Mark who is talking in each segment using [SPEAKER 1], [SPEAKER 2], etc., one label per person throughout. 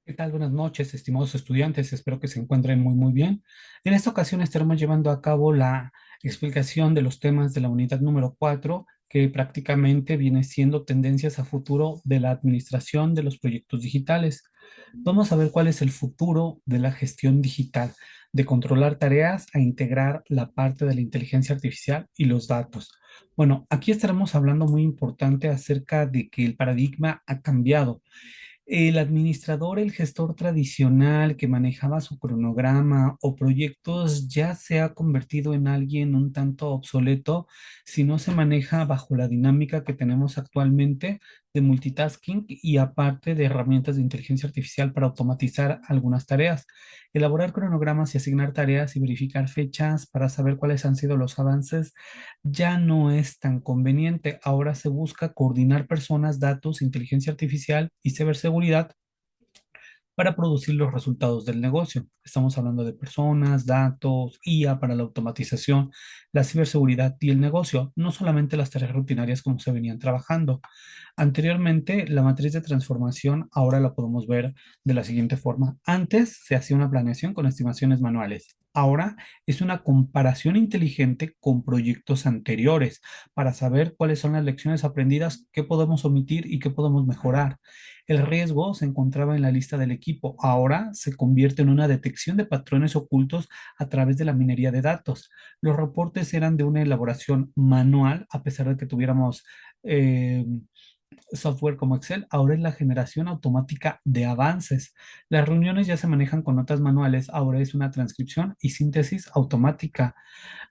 [SPEAKER 1] ¿Qué tal? Buenas noches, estimados estudiantes. Espero que se encuentren muy bien. En esta ocasión estaremos llevando a cabo la explicación de los temas de la unidad número 4, que prácticamente viene siendo tendencias a futuro de la administración de los proyectos digitales. Vamos a ver cuál es el futuro de la gestión digital, de controlar tareas a integrar la parte de la inteligencia artificial y los datos. Bueno, aquí estaremos hablando muy importante acerca de que el paradigma ha cambiado. El administrador, el gestor tradicional que manejaba su cronograma o proyectos ya se ha convertido en alguien un tanto obsoleto si no se maneja bajo la dinámica que tenemos actualmente de multitasking y aparte de herramientas de inteligencia artificial para automatizar algunas tareas. Elaborar cronogramas y asignar tareas y verificar fechas para saber cuáles han sido los avances ya no es tan conveniente. Ahora se busca coordinar personas, datos, inteligencia artificial y ciberseguridad para producir los resultados del negocio. Estamos hablando de personas, datos, IA para la automatización, la ciberseguridad y el negocio, no solamente las tareas rutinarias como se venían trabajando. Anteriormente, la matriz de transformación ahora la podemos ver de la siguiente forma. Antes se hacía una planeación con estimaciones manuales. Ahora es una comparación inteligente con proyectos anteriores para saber cuáles son las lecciones aprendidas, qué podemos omitir y qué podemos mejorar. El riesgo se encontraba en la lista del equipo. Ahora se convierte en una detección de patrones ocultos a través de la minería de datos. Los reportes eran de una elaboración manual, a pesar de que tuviéramos eh, software como Excel. Ahora es la generación automática de avances. Las reuniones ya se manejan con notas manuales. Ahora es una transcripción y síntesis automática.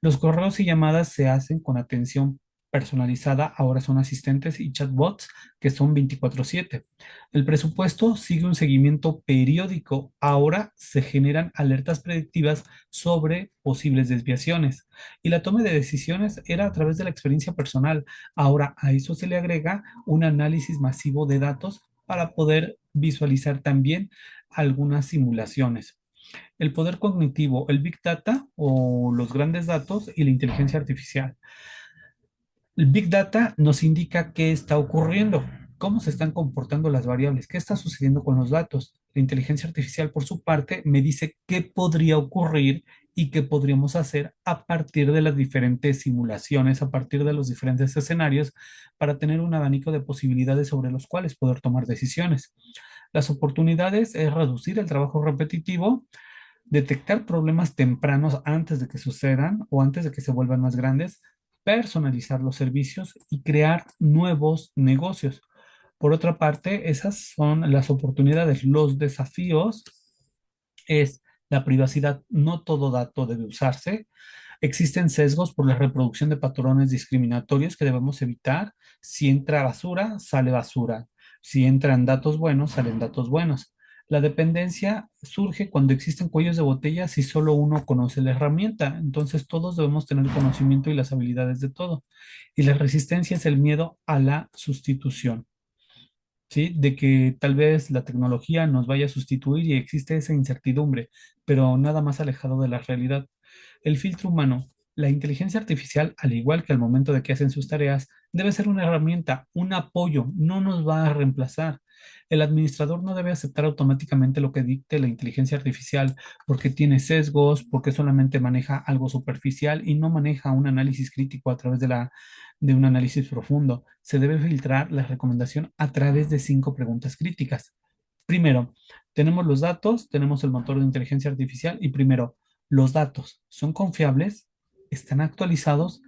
[SPEAKER 1] Los correos y llamadas se hacen con atención personalizada, ahora son asistentes y chatbots que son 24/7. El presupuesto sigue un seguimiento periódico, ahora se generan alertas predictivas sobre posibles desviaciones. Y la toma de decisiones era a través de la experiencia personal, ahora a eso se le agrega un análisis masivo de datos para poder visualizar también algunas simulaciones. El poder cognitivo, el Big Data o los grandes datos y la inteligencia artificial. El Big Data nos indica qué está ocurriendo, cómo se están comportando las variables, qué está sucediendo con los datos. La inteligencia artificial, por su parte, me dice qué podría ocurrir y qué podríamos hacer a partir de las diferentes simulaciones, a partir de los diferentes escenarios, para tener un abanico de posibilidades sobre los cuales poder tomar decisiones. Las oportunidades es reducir el trabajo repetitivo, detectar problemas tempranos antes de que sucedan o antes de que se vuelvan más grandes, personalizar los servicios y crear nuevos negocios. Por otra parte, esas son las oportunidades. Los desafíos es la privacidad. No todo dato debe usarse. Existen sesgos por la reproducción de patrones discriminatorios que debemos evitar. Si entra basura, sale basura. Si entran datos buenos, salen datos buenos. La dependencia surge cuando existen cuellos de botella si solo uno conoce la herramienta. Entonces todos debemos tener conocimiento y las habilidades de todo. Y la resistencia es el miedo a la sustitución. ¿Sí? De que tal vez la tecnología nos vaya a sustituir y existe esa incertidumbre, pero nada más alejado de la realidad. El filtro humano, la inteligencia artificial, al igual que al momento de que hacen sus tareas, debe ser una herramienta, un apoyo, no nos va a reemplazar. El administrador no debe aceptar automáticamente lo que dicte la inteligencia artificial porque tiene sesgos, porque solamente maneja algo superficial y no maneja un análisis crítico a través de un análisis profundo. Se debe filtrar la recomendación a través de 5 preguntas críticas. Primero, tenemos los datos, tenemos el motor de inteligencia artificial y primero, ¿los datos son confiables? ¿Están actualizados?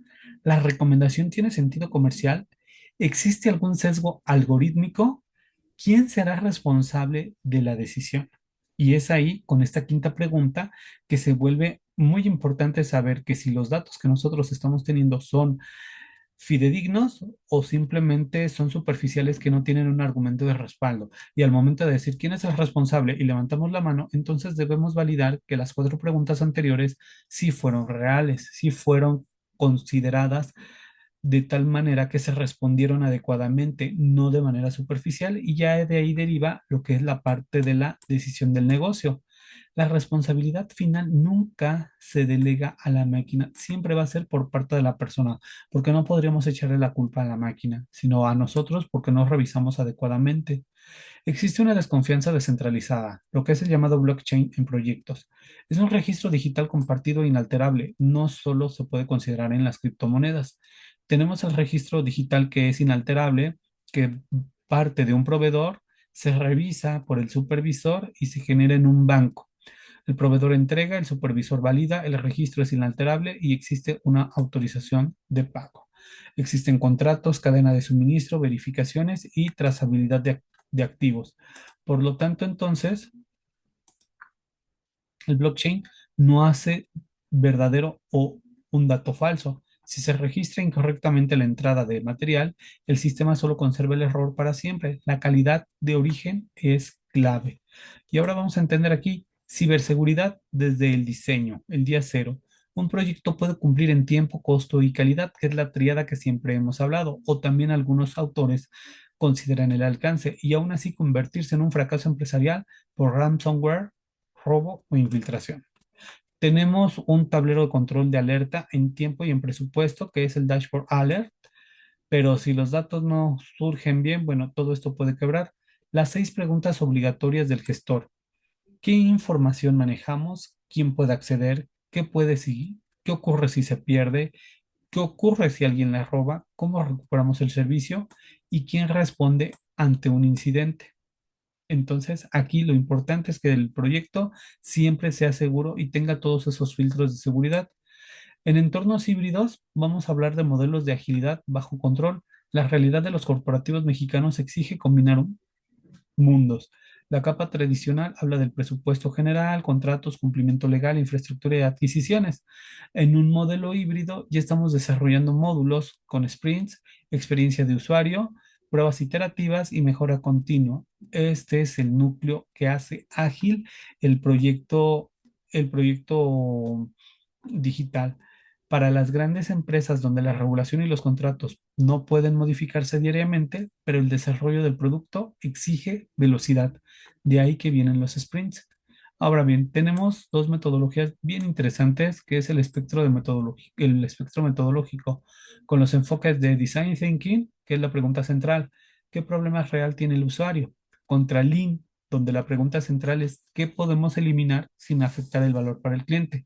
[SPEAKER 1] ¿La recomendación tiene sentido comercial? ¿Existe algún sesgo algorítmico? ¿Quién será responsable de la decisión? Y es ahí, con esta quinta pregunta, que se vuelve muy importante saber que si los datos que nosotros estamos teniendo son fidedignos o simplemente son superficiales que no tienen un argumento de respaldo. Y al momento de decir quién es el responsable y levantamos la mano, entonces debemos validar que las 4 preguntas anteriores sí fueron reales, sí fueron consideradas de tal manera que se respondieron adecuadamente, no de manera superficial, y ya de ahí deriva lo que es la parte de la decisión del negocio. La responsabilidad final nunca se delega a la máquina, siempre va a ser por parte de la persona, porque no podríamos echarle la culpa a la máquina, sino a nosotros porque no revisamos adecuadamente. Existe una desconfianza descentralizada, lo que es el llamado blockchain en proyectos. Es un registro digital compartido e inalterable, no solo se puede considerar en las criptomonedas. Tenemos el registro digital que es inalterable, que parte de un proveedor, se revisa por el supervisor y se genera en un banco. El proveedor entrega, el supervisor valida, el registro es inalterable y existe una autorización de pago. Existen contratos, cadena de suministro, verificaciones y trazabilidad de activos. Por lo tanto, entonces, el blockchain no hace verdadero o un dato falso. Si se registra incorrectamente la entrada de material, el sistema solo conserva el error para siempre. La calidad de origen es clave. Y ahora vamos a entender aquí ciberseguridad desde el diseño, el día cero. Un proyecto puede cumplir en tiempo, costo y calidad, que es la tríada que siempre hemos hablado, o también algunos autores consideran el alcance y aún así convertirse en un fracaso empresarial por ransomware, robo o infiltración. Tenemos un tablero de control de alerta en tiempo y en presupuesto, que es el Dashboard Alert, pero si los datos no surgen bien, bueno, todo esto puede quebrar. Las 6 preguntas obligatorias del gestor. ¿Qué información manejamos? ¿Quién puede acceder? ¿Qué puede seguir? ¿Qué ocurre si se pierde? ¿Qué ocurre si alguien la roba? ¿Cómo recuperamos el servicio? ¿Y quién responde ante un incidente? Entonces, aquí lo importante es que el proyecto siempre sea seguro y tenga todos esos filtros de seguridad. En entornos híbridos, vamos a hablar de modelos de agilidad bajo control. La realidad de los corporativos mexicanos exige combinar mundos. La capa tradicional habla del presupuesto general, contratos, cumplimiento legal, infraestructura y adquisiciones. En un modelo híbrido ya estamos desarrollando módulos con sprints, experiencia de usuario, pruebas iterativas y mejora continua. Este es el núcleo que hace ágil el proyecto digital. Para las grandes empresas donde la regulación y los contratos no pueden modificarse diariamente, pero el desarrollo del producto exige velocidad. De ahí que vienen los sprints. Ahora bien, tenemos dos metodologías bien interesantes, que es el espectro metodológico, con los enfoques de Design Thinking, que es la pregunta central, ¿qué problema real tiene el usuario? Contra Lean, donde la pregunta central es ¿qué podemos eliminar sin afectar el valor para el cliente?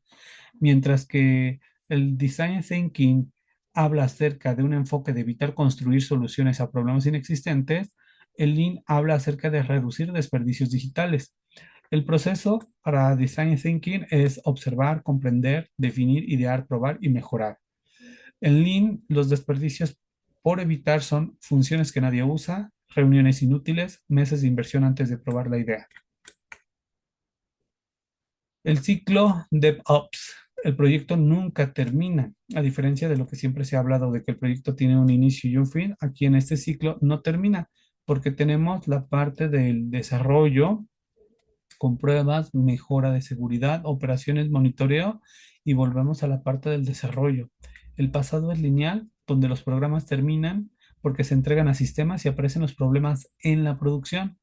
[SPEAKER 1] Mientras que el Design Thinking habla acerca de un enfoque de evitar construir soluciones a problemas inexistentes, el Lean habla acerca de reducir desperdicios digitales. El proceso para Design Thinking es observar, comprender, definir, idear, probar y mejorar. En Lean, los desperdicios por evitar son funciones que nadie usa, reuniones inútiles, meses de inversión antes de probar la idea. El ciclo DevOps. El proyecto nunca termina. A diferencia de lo que siempre se ha hablado de que el proyecto tiene un inicio y un fin, aquí en este ciclo no termina porque tenemos la parte del desarrollo con pruebas, mejora de seguridad, operaciones, monitoreo y volvemos a la parte del desarrollo. El pasado es lineal, donde los programas terminan porque se entregan a sistemas y aparecen los problemas en la producción.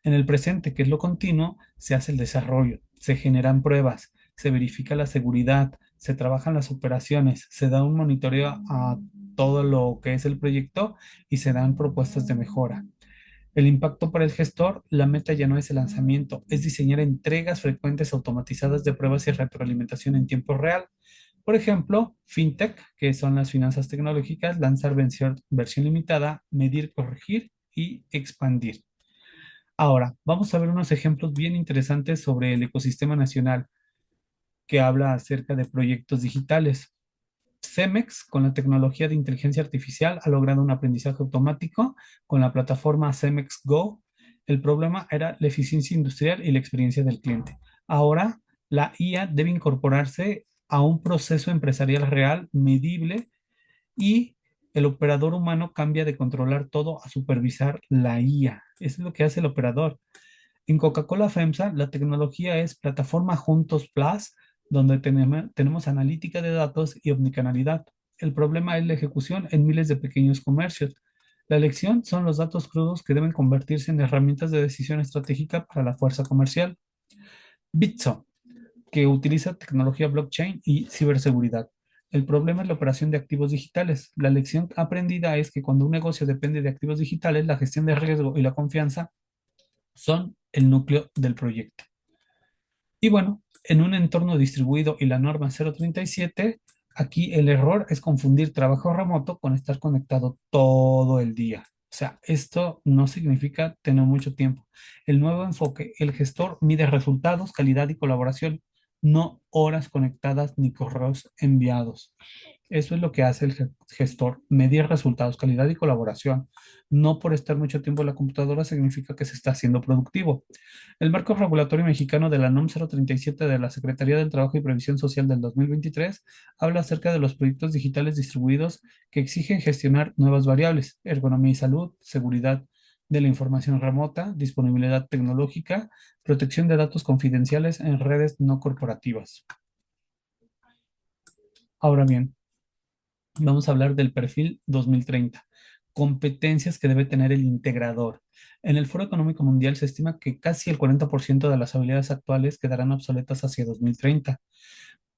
[SPEAKER 1] En el presente, que es lo continuo, se hace el desarrollo, se generan pruebas, se verifica la seguridad, se trabajan las operaciones, se da un monitoreo a todo lo que es el proyecto y se dan propuestas de mejora. El impacto para el gestor, la meta ya no es el lanzamiento, es diseñar entregas frecuentes automatizadas de pruebas y retroalimentación en tiempo real. Por ejemplo, FinTech, que son las finanzas tecnológicas, lanzar versión limitada, medir, corregir y expandir. Ahora, vamos a ver unos ejemplos bien interesantes sobre el ecosistema nacional que habla acerca de proyectos digitales. Cemex, con la tecnología de inteligencia artificial, ha logrado un aprendizaje automático con la plataforma Cemex Go. El problema era la eficiencia industrial y la experiencia del cliente. Ahora, la IA debe incorporarse a un proceso empresarial real, medible, y el operador humano cambia de controlar todo a supervisar la IA. Eso es lo que hace el operador. En Coca-Cola FEMSA, la tecnología es plataforma Juntos Plus, donde tenemos analítica de datos y omnicanalidad. El problema es la ejecución en miles de pequeños comercios. La elección son los datos crudos que deben convertirse en herramientas de decisión estratégica para la fuerza comercial. Bitso, que utiliza tecnología blockchain y ciberseguridad. El problema es la operación de activos digitales. La lección aprendida es que cuando un negocio depende de activos digitales, la gestión de riesgo y la confianza son el núcleo del proyecto. Y bueno, en un entorno distribuido y la norma 037, aquí el error es confundir trabajo remoto con estar conectado todo el día. O sea, esto no significa tener mucho tiempo. El nuevo enfoque, el gestor mide resultados, calidad y colaboración, no horas conectadas ni correos enviados. Eso es lo que hace el gestor, medir resultados, calidad y colaboración. No por estar mucho tiempo en la computadora significa que se está haciendo productivo. El marco regulatorio mexicano de la NOM 037 de la Secretaría del Trabajo y Previsión Social del 2023 habla acerca de los proyectos digitales distribuidos que exigen gestionar nuevas variables, ergonomía y salud, seguridad de la información remota, disponibilidad tecnológica, protección de datos confidenciales en redes no corporativas. Ahora bien, vamos a hablar del perfil 2030. Competencias que debe tener el integrador. En el Foro Económico Mundial se estima que casi el 40% de las habilidades actuales quedarán obsoletas hacia 2030.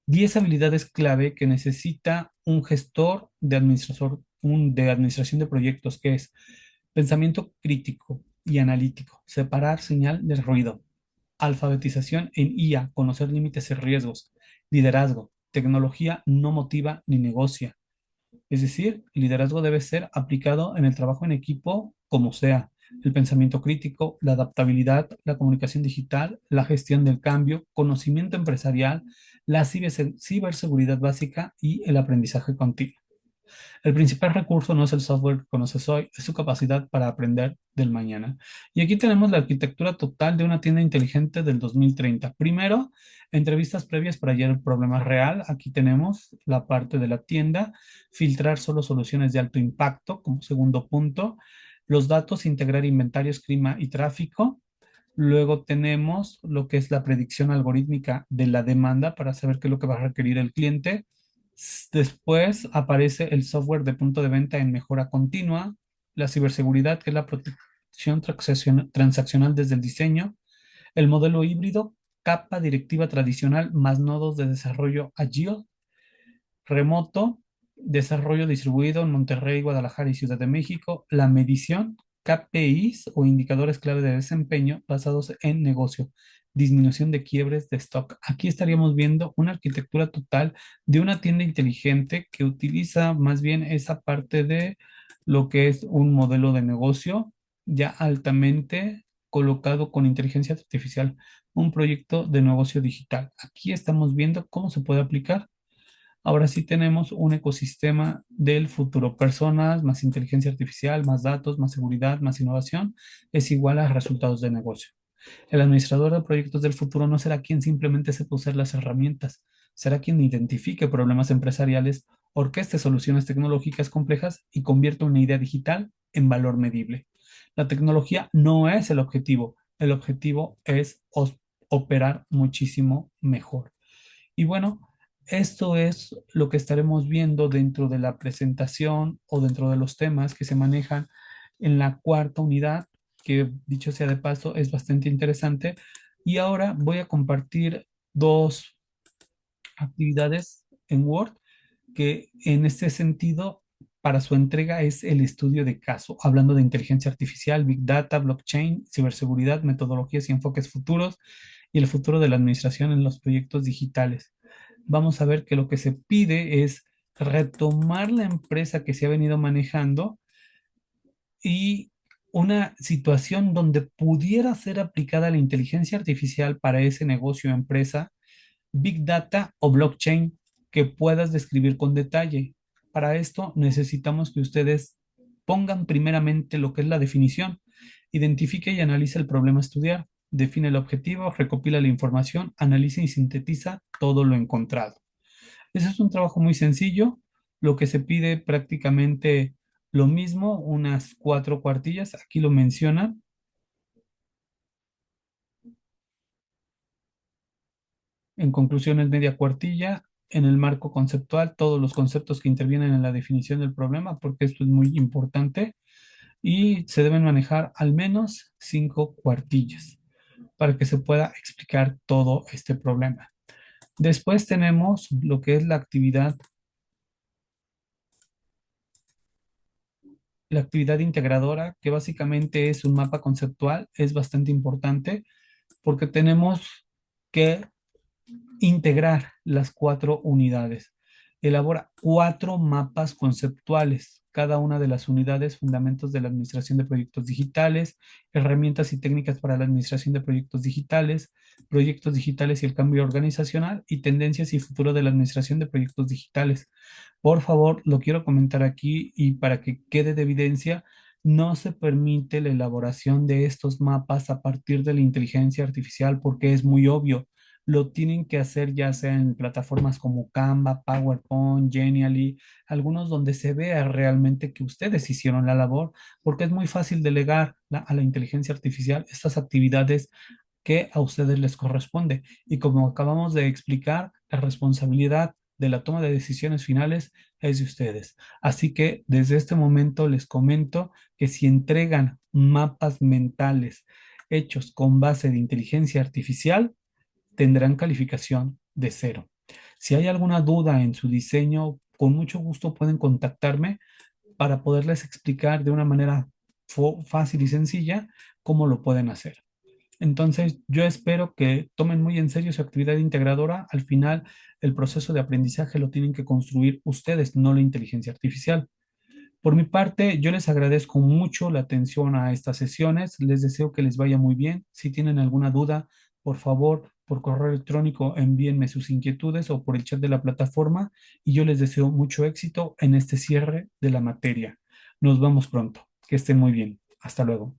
[SPEAKER 1] 10 habilidades clave que necesita un gestor de de administración de proyectos, que es pensamiento crítico y analítico, separar señal del ruido, alfabetización en IA, conocer límites y riesgos, liderazgo, tecnología no motiva ni negocia, es decir, el liderazgo debe ser aplicado en el trabajo en equipo como sea. El pensamiento crítico, la adaptabilidad, la comunicación digital, la gestión del cambio, conocimiento empresarial, la ciberseguridad básica y el aprendizaje continuo. El principal recurso no es el software que conoces hoy, es su capacidad para aprender del mañana. Y aquí tenemos la arquitectura total de una tienda inteligente del 2030. Primero, entrevistas previas para hallar el problema real. Aquí tenemos la parte de la tienda, filtrar solo soluciones de alto impacto como segundo punto, los datos, integrar inventarios, clima y tráfico. Luego tenemos lo que es la predicción algorítmica de la demanda para saber qué es lo que va a requerir el cliente. Después aparece el software de punto de venta en mejora continua, la ciberseguridad, que es la protección transaccional desde el diseño, el modelo híbrido, capa directiva tradicional más nodos de desarrollo agile, remoto, desarrollo distribuido en Monterrey, Guadalajara y Ciudad de México, la medición, KPIs o indicadores clave de desempeño basados en negocio, disminución de quiebres de stock. Aquí estaríamos viendo una arquitectura total de una tienda inteligente que utiliza más bien esa parte de lo que es un modelo de negocio ya altamente colocado con inteligencia artificial, un proyecto de negocio digital. Aquí estamos viendo cómo se puede aplicar. Ahora sí tenemos un ecosistema del futuro. Personas, más inteligencia artificial, más datos, más seguridad, más innovación, es igual a resultados de negocio. El administrador de proyectos del futuro no será quien simplemente sepa usar las herramientas, será quien identifique problemas empresariales, orqueste soluciones tecnológicas complejas y convierta una idea digital en valor medible. La tecnología no es el objetivo es operar muchísimo mejor. Y bueno, esto es lo que estaremos viendo dentro de la presentación o dentro de los temas que se manejan en la cuarta unidad, que dicho sea de paso es bastante interesante. Y ahora voy a compartir dos actividades en Word que en este sentido, para su entrega es el estudio de caso, hablando de inteligencia artificial, big data, blockchain, ciberseguridad, metodologías y enfoques futuros y el futuro de la administración en los proyectos digitales. Vamos a ver que lo que se pide es retomar la empresa que se ha venido manejando y una situación donde pudiera ser aplicada la inteligencia artificial para ese negocio o empresa, big data o blockchain que puedas describir con detalle. Para esto necesitamos que ustedes pongan primeramente lo que es la definición, identifique y analice el problema a estudiar, define el objetivo, recopila la información, analiza y sintetiza todo lo encontrado. Ese es un trabajo muy sencillo. Lo que se pide prácticamente lo mismo, unas 4 cuartillas. Aquí lo menciona. En conclusión, es media cuartilla. En el marco conceptual, todos los conceptos que intervienen en la definición del problema, porque esto es muy importante. Y se deben manejar al menos 5 cuartillas. para que se pueda explicar todo este problema. Después tenemos lo que es la actividad integradora, que básicamente es un mapa conceptual, es bastante importante porque tenemos que integrar las cuatro unidades. Elabora cuatro mapas conceptuales, cada una de las unidades, fundamentos de la administración de proyectos digitales, herramientas y técnicas para la administración de proyectos digitales y el cambio organizacional y tendencias y futuro de la administración de proyectos digitales. Por favor, lo quiero comentar aquí y para que quede de evidencia, no se permite la elaboración de estos mapas a partir de la inteligencia artificial porque es muy obvio. Lo tienen que hacer ya sea en plataformas como Canva, PowerPoint, Genially, algunos donde se vea realmente que ustedes hicieron la labor, porque es muy fácil delegar a la inteligencia artificial estas actividades que a ustedes les corresponde. Y como acabamos de explicar, la responsabilidad de la toma de decisiones finales es de ustedes. Así que desde este momento les comento que si entregan mapas mentales hechos con base de inteligencia artificial, tendrán calificación de cero. Si hay alguna duda en su diseño, con mucho gusto pueden contactarme para poderles explicar de una manera fácil y sencilla cómo lo pueden hacer. Entonces, yo espero que tomen muy en serio su actividad integradora. Al final, el proceso de aprendizaje lo tienen que construir ustedes, no la inteligencia artificial. Por mi parte, yo les agradezco mucho la atención a estas sesiones. Les deseo que les vaya muy bien. Si tienen alguna duda, por favor, por correo electrónico envíenme sus inquietudes o por el chat de la plataforma y yo les deseo mucho éxito en este cierre de la materia. Nos vemos pronto. Que estén muy bien. Hasta luego.